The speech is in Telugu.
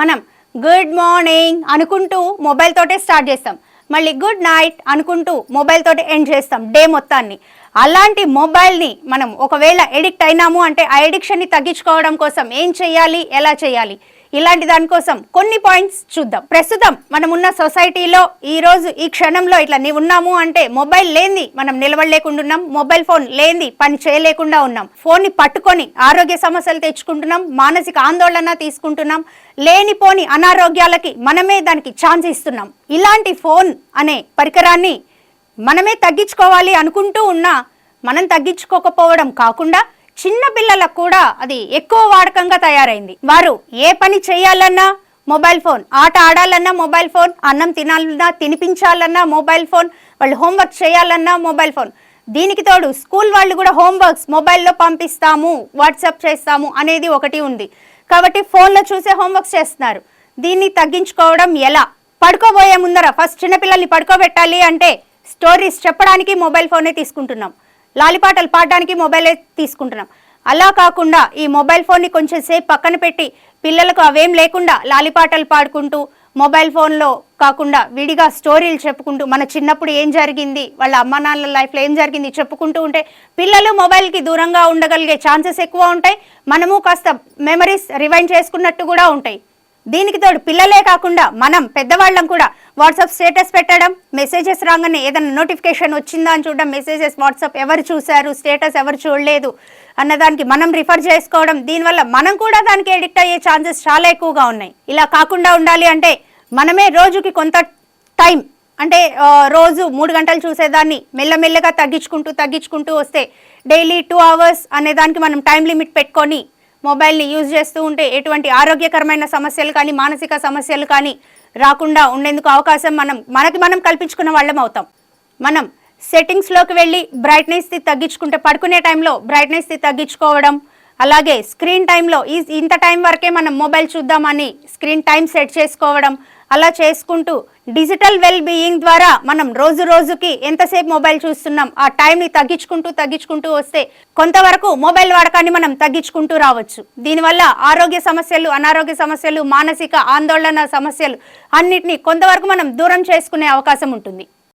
మనం గుడ్ మార్నింగ్ అనుకుంటూ మొబైల్ తోటే స్టార్ట్ చేస్తాం, మళ్ళీ గుడ్ నైట్ అనుకుంటూ మొబైల్ తోటి ఎండ్ చేస్తాం డే మొత్తాన్ని. అలాంటి మొబైల్ని మనం ఒకవేళ ఎడిక్ట్ అయినాము అంటే ఆ ఎడిక్షన్ని తగ్గించుకోవడం కోసం ఏం చేయాలి, ఎలా చేయాలి, ఇలాంటి దానికోసం కొన్ని పాయింట్స్ చూద్దాం. ప్రస్తుతం మనం ఉన్న సొసైటీలో ఈ రోజు ఈ క్షణంలో ఇట్లా ఉన్నాము అంటే మొబైల్ లేని మనం నిలబడలేకుండా ఉన్నాం, మొబైల్ ఫోన్ లేని పని చేయలేకుండా ఉన్నాం, ఫోన్ని పట్టుకొని ఆరోగ్య సమస్యలు తెచ్చుకుంటున్నాం, మానసిక ఆందోళన తీసుకుంటున్నాం, లేనిపోని అనారోగ్యాలకి మనమే దానికి ఛాన్స్ ఇస్తున్నాం. ఇలాంటి ఫోన్ అనే పరికరాన్ని మనమే తగ్గించుకోవాలి అనుకుంటూ ఉన్నా మనం తగ్గించుకోకపోవడం కాకుండా చిన్న పిల్లలకు కూడా అది ఎక్కువ వాడకంగా తయారైంది. వారు ఏ పని చేయాలన్నా మొబైల్ ఫోన్, ఆట ఆడాలన్నా మొబైల్ ఫోన్, అన్నం తినాలన్నా తినిపించాలన్నా మొబైల్ ఫోన్, వాళ్ళు హోంవర్క్ చేయాలన్నా మొబైల్ ఫోన్. దీనికి తోడు స్కూల్ వాళ్ళు కూడా హోంవర్క్స్ మొబైల్లో పంపిస్తాము, వాట్సాప్ చేస్తాము అనేది ఒకటి ఉంది. కాబట్టి ఫోన్లో చూసే హోంవర్క్స్ చేస్తున్నారు. దీన్ని తగ్గించుకోవడం ఎలా? పడుకోబోయే ముందర ఫస్ట్ చిన్నపిల్లల్ని పడుకోబెట్టాలి అంటే స్టోరీస్ చెప్పడానికి మొబైల్ ఫోనే తీసుకుంటున్నాం, లాలిపాటలు పాడడానికి మొబైలే తీసుకుంటున్నాం. అలా కాకుండా ఈ మొబైల్ ఫోన్ని కొంచెం సేపు పక్కన పెట్టి పిల్లలకు అవేం లేకుండా లాలిపాటలు పాడుకుంటూ మొబైల్ ఫోన్లో కాకుండా విడిగా స్టోరీలు చెప్పుకుంటూ మన చిన్నప్పుడు ఏం జరిగింది, వాళ్ళ అమ్మ నాన్నల లైఫ్లో ఏం జరిగింది చెప్పుకుంటూ ఉంటే పిల్లలు మొబైల్కి దూరంగా ఉండగలిగే ఛాన్సెస్ ఎక్కువ ఉంటాయి. మనము కాస్త మెమరీస్ రివైండ్ చేసుకున్నట్టు కూడా ఉంటాయి. దీనికి తోడు పిల్లలే కాకుండా మనం పెద్దవాళ్ళం కూడా వాట్సాప్ స్టేటస్ పెట్టడం, మెసేజెస్ రాగానే ఏదైనా నోటిఫికేషన్ వచ్చిందా అని చూడడం, మెసేజెస్ వాట్సాప్ ఎవరు చూశారు, స్టేటస్ ఎవరు చూడలేదు అన్నదానికి మనం రిఫర్ చేసుకోవడం, దీనివల్ల మనం కూడా దానికి ఎడిక్ట్ అయ్యే ఛాన్సెస్ చాలా ఎక్కువగా ఉన్నాయి. ఇలా కాకుండా ఉండాలి అంటే మనమే రోజుకి కొంత టైం, అంటే రోజు 3 గంటలు చూసేదాన్ని మెల్లమెల్లగా తగ్గించుకుంటూ వస్తే డైలీ 2 hours అనే దానికి మనం టైం లిమిట్ పెట్టుకొని మొబైల్ని యూజ్ చేస్తూ ఉంటే ఎటువంటి ఆరోగ్యకరమైన సమస్యలు కానీ మానసిక సమస్యలు కానీ రాకుండా ఉండేందుకు అవకాశం మనకి మనం కల్పించుకున్న వాళ్ళం అవుతాం. మనం సెట్టింగ్స్లోకి వెళ్ళి బ్రైట్నెస్ని తగ్గించుకుంటే పడుకునే టైంలో బ్రైట్నెస్ని తగ్గించుకోవడం, అలాగే స్క్రీన్ టైంలో ఇంత టైం వరకే మనం మొబైల్ చూద్దామని స్క్రీన్ టైం సెట్ చేసుకోవడం, అలా చేసుకుంటూ డిజిటల్ వెల్ బీయింగ్ ద్వారా మనం రోజు రోజుకి ఎంతసేపు మొబైల్ చూస్తున్నాం ఆ టైంని తగ్గించుకుంటూ వస్తే కొంతవరకు మొబైల్ వాడకాన్ని మనం తగ్గించుకుంటూ రావచ్చు. దీనివల్ల ఆరోగ్య సమస్యలు, అనారోగ్య సమస్యలు, మానసిక ఆందోళన సమస్యలు అన్నిటినీ కొంతవరకు మనం దూరం చేసుకునే అవకాశం ఉంటుంది.